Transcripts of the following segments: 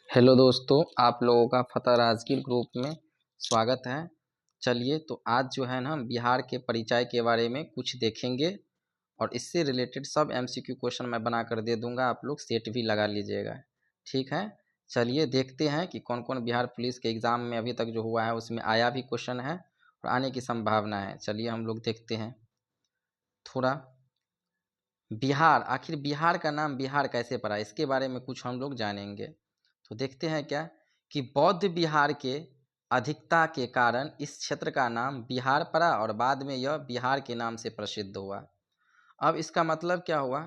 Hello दोस्तों, आप लोगों का फतह राजगीर ग्रुप में स्वागत है। चलिए, तो आज जो है ना हम बिहार के परिचय के बारे में कुछ देखेंगे और इससे रिलेटेड सब एमसीक्यू क्वेश्चन मैं बना कर दे दूंगा, आप लोग सेट भी लगा लीजिएगा। ठीक है, चलिए देखते हैं कि कौन कौन बिहार पुलिस के एग्ज़ाम में अभी तक जो हुआ है उसमें आया भी क्वेश्चन है और आने की संभावना है। चलिए हम लोग देखते हैं थोड़ा। बिहार, आखिर बिहार का नाम बिहार कैसे पड़ा, इसके बारे में कुछ हम लोग जानेंगे। तो देखते हैं क्या कि बौद्ध बिहार के अधिकता के कारण इस क्षेत्र का नाम बिहार पड़ा और बाद में यह बिहार के नाम से प्रसिद्ध हुआ। अब इसका मतलब क्या हुआ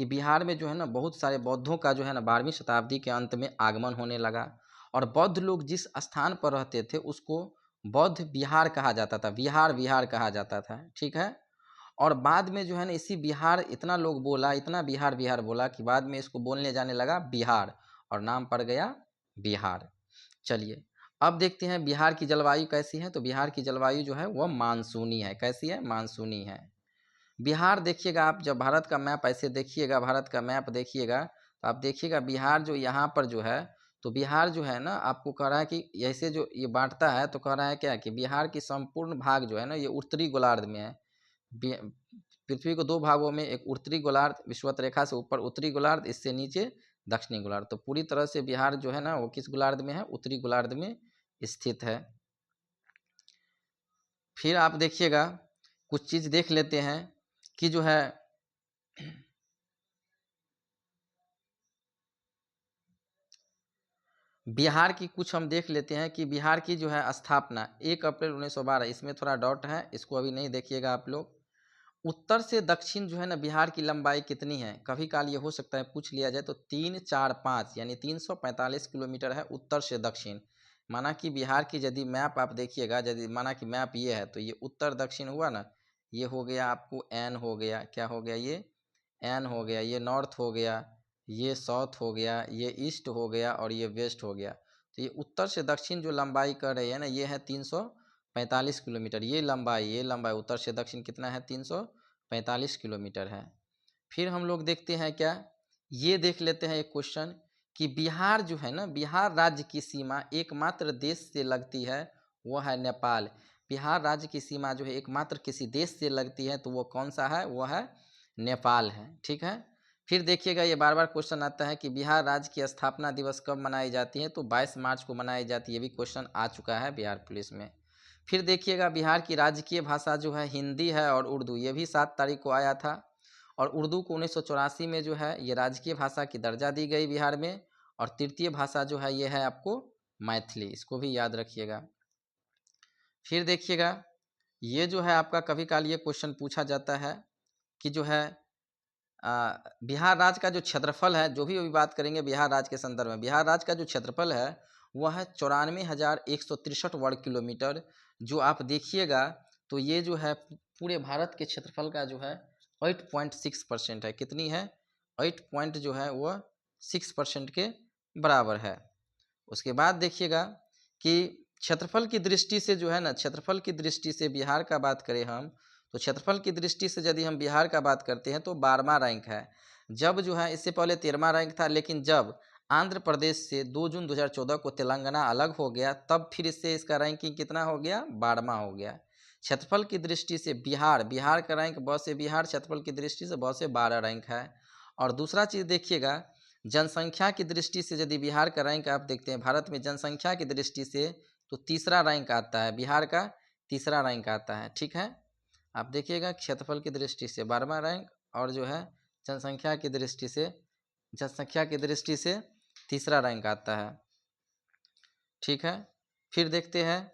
कि बिहार में जो है ना बहुत सारे बौद्धों का जो है ना 12वीं शताब्दी के अंत में आगमन होने लगा और बौद्ध लोग जिस स्थान पर रहते थे उसको बौद्ध बिहार कहा जाता था, विहार विहार कहा जाता था। ठीक है, और बाद में जो है ना इसी बिहार इतना लोग बोला, इतना बिहार बिहार बोला कि बाद में इसको बोलने जाने लगा बिहार और नाम पड़ गया बिहार। चलिए अब देखते हैं बिहार की जलवायु कैसी है। तो बिहार की जलवायु जो है वह मानसूनी है। कैसी है? मानसूनी है। बिहार देखिएगा, आप जब भारत का मैप ऐसे देखिएगा, भारत का मैप देखिएगा तो आप देखिएगा बिहार जो यहाँ पर जो है, तो बिहार जो है ना आपको कह रहा है कि ऐसे जो ये बांटता है तो कह रहा है क्या कि बिहार की संपूर्ण भाग जो है ना ये उत्तरी गोलार्ध में है। पृथ्वी को दो भागों में, एक उत्तरी गोलार्ध विषुवत रेखा से ऊपर उत्तरी गोलार्ध, इससे नीचे दक्षिणी गोलार्ध। तो पूरी तरह से बिहार जो है ना वो किस गोलार्ध में है? उत्तरी गोलार्ध में स्थित है। फिर आप देखिएगा कुछ चीज़ देख लेते हैं कि जो है बिहार की कुछ हम देख लेते हैं कि बिहार की जो है स्थापना 1 अप्रैल 1912, इसमें थोड़ा डॉट है, इसको अभी नहीं देखिएगा आप लोग। उत्तर से दक्षिण जो है ना बिहार की लंबाई कितनी है? कभी काल ये हो सकता है पूछ लिया जाए, तो 3, 4, 5 यानी 345 किलोमीटर है उत्तर से दक्षिण। माना कि बिहार की यदि मैप आप देखिएगा, यदि माना कि मैप ये है तो ये उत्तर दक्षिण हुआ ना, ये हो गया आपको एन हो गया, क्या हो गया? ये एन हो गया, ये नॉर्थ हो गया, ये साउथ हो गया, ये ईस्ट हो गया और ये वेस्ट हो गया। तो ये उत्तर से दक्षिण जो लंबाई कर रही है ना ये है 345 किलोमीटर। ये लंबाई उत्तर से दक्षिण कितना है? 345 किलोमीटर है। फिर हम लोग देखते हैं क्या, ये देख लेते हैं एक क्वेश्चन कि बिहार जो है ना, बिहार राज्य की सीमा एकमात्र देश से लगती है, वह है नेपाल। बिहार राज्य की सीमा जो है एकमात्र किसी देश से लगती है, तो वो कौन सा है? वह है नेपाल है। ठीक है, फिर देखिएगा ये बार बार क्वेश्चन आता है कि बिहार राज्य की स्थापना दिवस कब मनाई जाती है? तो 22 मार्च को मनाई जाती है। ये भी क्वेश्चन आ चुका है बिहार पुलिस में। फिर देखिएगा बिहार की राजकीय भाषा जो है हिंदी है और उर्दू, ये भी 7 तारीख को आया था। और उर्दू को 1984 में जो है ये राजकीय भाषा की दर्जा दी गई बिहार में। और तृतीय भाषा जो है ये है आपको मैथिली, इसको भी याद रखिएगा। फिर देखिएगा ये जो है आपका कभी काल ये क्वेश्चन पूछा जाता है कि जो है बिहार राज्य का जो क्षेत्रफल है, जो भी अभी बात करेंगे बिहार राज्य के संदर्भ में, बिहार राज्य का जो क्षेत्रफल है वह है 94,163 वर्ग किलोमीटर। जो आप देखिएगा तो ये जो है पूरे भारत के क्षेत्रफल का जो है 8.6% है। कितनी है? 8 पॉइंट जो है वह 6% के बराबर है। उसके बाद देखिएगा कि क्षेत्रफल की दृष्टि से जो है ना, क्षेत्रफल की दृष्टि से बिहार का बात करें हम, तो क्षेत्रफल की दृष्टि से यदि हम बिहार का बात करते हैं तो 12वां रैंक है। जब जो है इससे पहले 13वां रैंक था, लेकिन जब आंध्र प्रदेश से 2 जून 2014 को तेलंगाना अलग हो गया तब फिर इससे इसका रैंकिंग कितना हो गया? 12वां हो गया। क्षेत्रफल की दृष्टि से बिहार, बिहार का रैंक ब से बिहार क्षेत्रफल की दृष्टि से ब से 12 रैंक है। और दूसरा चीज़ देखिएगा जनसंख्या की दृष्टि से यदि बिहार का रैंक आप देखते हैं भारत में जनसंख्या की दृष्टि से, तो तीसरा रैंक आता है, बिहार का तीसरा रैंक आता है। ठीक है, आप देखिएगा क्षेत्रफल की दृष्टि से 12वां रैंक और जो है जनसंख्या की दृष्टि से, जनसंख्या की दृष्टि से तीसरा रैंक आता है। ठीक है, फिर देखते हैं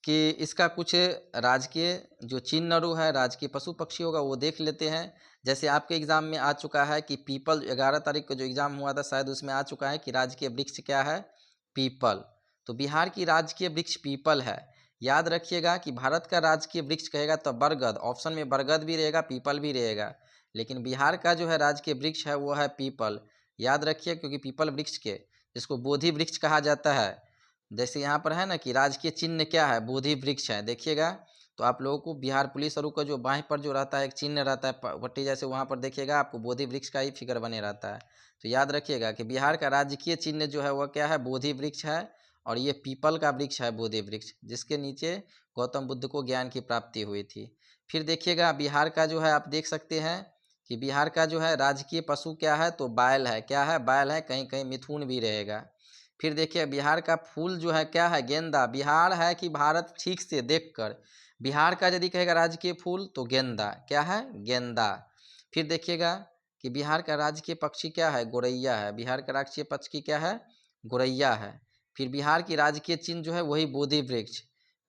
कि इसका कुछ राजकीय जो चिन्ह है, राजकीय पशु पक्षी होगा वो देख लेते हैं। जैसे आपके एग्ज़ाम में आ चुका है कि पीपल, 11 तारीख को जो एग्ज़ाम हुआ था शायद उसमें आ चुका है कि राजकीय वृक्ष क्या है? पीपल। तो बिहार की राजकीय वृक्ष पीपल है। याद रखिएगा कि भारत का राजकीय वृक्ष कहेगा तो बरगद, ऑप्शन में बरगद भी रहेगा, पीपल भी रहेगा, लेकिन बिहार का जो है राजकीय वृक्ष है वो है पीपल। याद रखिए, क्योंकि पीपल वृक्ष के जिसको बोधि वृक्ष कहा जाता है, जैसे यहाँ पर है ना कि राजकीय चिन्ह क्या है? बोधि वृक्ष है। देखिएगा तो आप लोगों को बिहार पुलिस और का जो बाएं पर जो रहता है एक चिन्ह रहता है पट्टी जैसे, वहाँ पर देखिएगा आपको बोधि वृक्ष का ही फिगर बने रहता है। तो याद रखिएगा कि बिहार का राजकीय चिन्ह जो है वह क्या है, बोधि वृक्ष है, और ये पीपल का वृक्ष है, बोधि वृक्ष, जिसके नीचे गौतम बुद्ध को ज्ञान की प्राप्ति हुई थी। फिर देखिएगा बिहार का जो है आप देख सकते हैं कि बिहार का जो है राजकीय पशु क्या है, तो बैल है। क्या है, बैल है, कहीं कहीं मिथुन भी रहेगा। फिर देखिए बिहार का फूल जो है क्या है, गेंदा। बिहार है कि भारत, ठीक से देखकर बिहार का यदि कहेगा राजकीय फूल तो गेंदा। क्या है, गेंदा। फिर देखिएगा कि बिहार का राजकीय पक्षी क्या है, गोरैया है। बिहार का राजकीय पक्षी क्या है, गोरैया है। फिर बिहार की राजकीय चिन्ह जो है वही बोधि वृक्ष।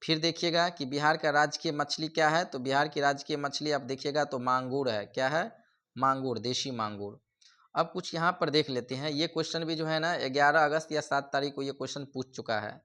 फिर देखिएगा कि बिहार का राजकीय मछली क्या है, तो बिहार की राजकीय मछली आप देखिएगा तो मांगुर है। क्या है, मांगुर, देशी मांगुर। अब कुछ यहाँ पर देख लेते हैं, ये क्वेश्चन भी जो है ना 11 अगस्त या 7 तारीख को ये क्वेश्चन पूछ चुका है।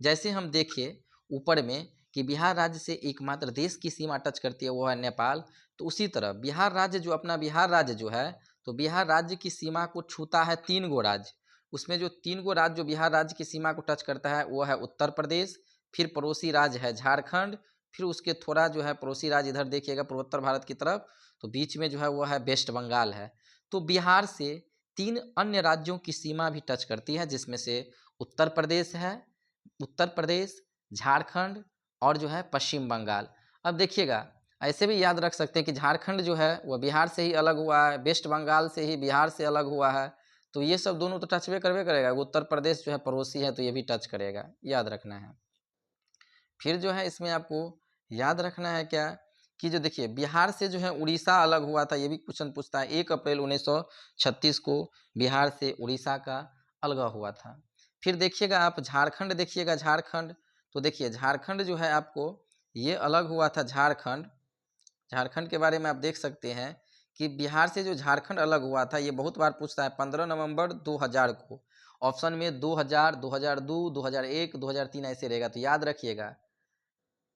जैसे हम देखिए ऊपर में कि बिहार राज्य से एकमात्र देश की सीमा टच करती है वो है नेपाल, तो उसी तरह बिहार राज्य जो अपना बिहार राज्य जो है, तो बिहार राज्य की सीमा को छूता है 3 गो राज्य। उसमें जो 3 गो राज्य जो बिहार राज्य की सीमा को टच करता है वो है उत्तर प्रदेश, फिर पड़ोसी राज्य है झारखंड, फिर उसके थोड़ा जो है पड़ोसी राज्य इधर देखिएगा पूर्वोत्तर भारत की तरफ, तो बीच में जो है वो है वेस्ट बंगाल है। तो बिहार से 3 अन्य राज्यों की सीमा भी टच करती है, जिसमें से उत्तर प्रदेश है, उत्तर प्रदेश, झारखंड और जो है पश्चिम बंगाल। अब देखिएगा ऐसे भी याद रख सकते हैं कि झारखंड जो है वह बिहार से ही अलग हुआ है, वेस्ट बंगाल से ही बिहार से अलग हुआ है, तो ये सब दोनों तो टच भी करवे करेगा। उत्तर प्रदेश जो है पड़ोसी है तो ये भी टच करेगा, याद रखना है। फिर जो है इसमें आपको याद रखना है क्या कि जो देखिए बिहार से जो है उड़ीसा अलग हुआ था, ये भी क्वेश्चन पूछता है। 1 अप्रैल 1936 को बिहार से उड़ीसा का अलग हुआ था। फिर देखिएगा आप झारखंड, देखिएगा झारखंड, तो देखिए झारखंड जो है आपको ये अलग हुआ था झारखंड। झारखंड के बारे में आप देख सकते हैं कि बिहार से जो झारखंड अलग हुआ था ये बहुत बार पूछता है, 15 नवंबर 2000 को। ऑप्शन में 2000, 2002, 2001, 2003 ऐसे रहेगा, तो याद रखिएगा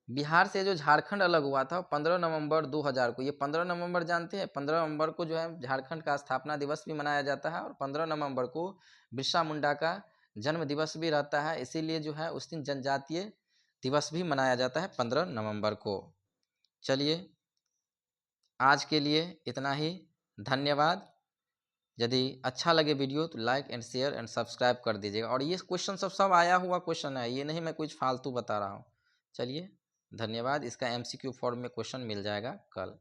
बिहार से जो झारखंड अलग हुआ था 15 नवंबर 2000 को। ये 15 नवंबर जानते हैं, 15 नवंबर को जो है झारखंड का स्थापना दिवस भी मनाया जाता है, और 15 नवंबर को बिरसा मुंडा का जन्म दिवस भी रहता है, इसीलिए जो है उस दिन जनजातीय दिवस भी मनाया जाता है 15 नवंबर को। चलिए आज के लिए इतना ही, धन्यवाद। यदि अच्छा लगे वीडियो तो like and share and subscribe कर दीजिएगा। और ये क्वेश्चन सब आया हुआ क्वेश्चन है, ये नहीं मैं कुछ फालतू बता रहा हूँ। चलिए धन्यवाद। इसका MCQ फॉर्म में क्वेश्चन मिल जाएगा कल।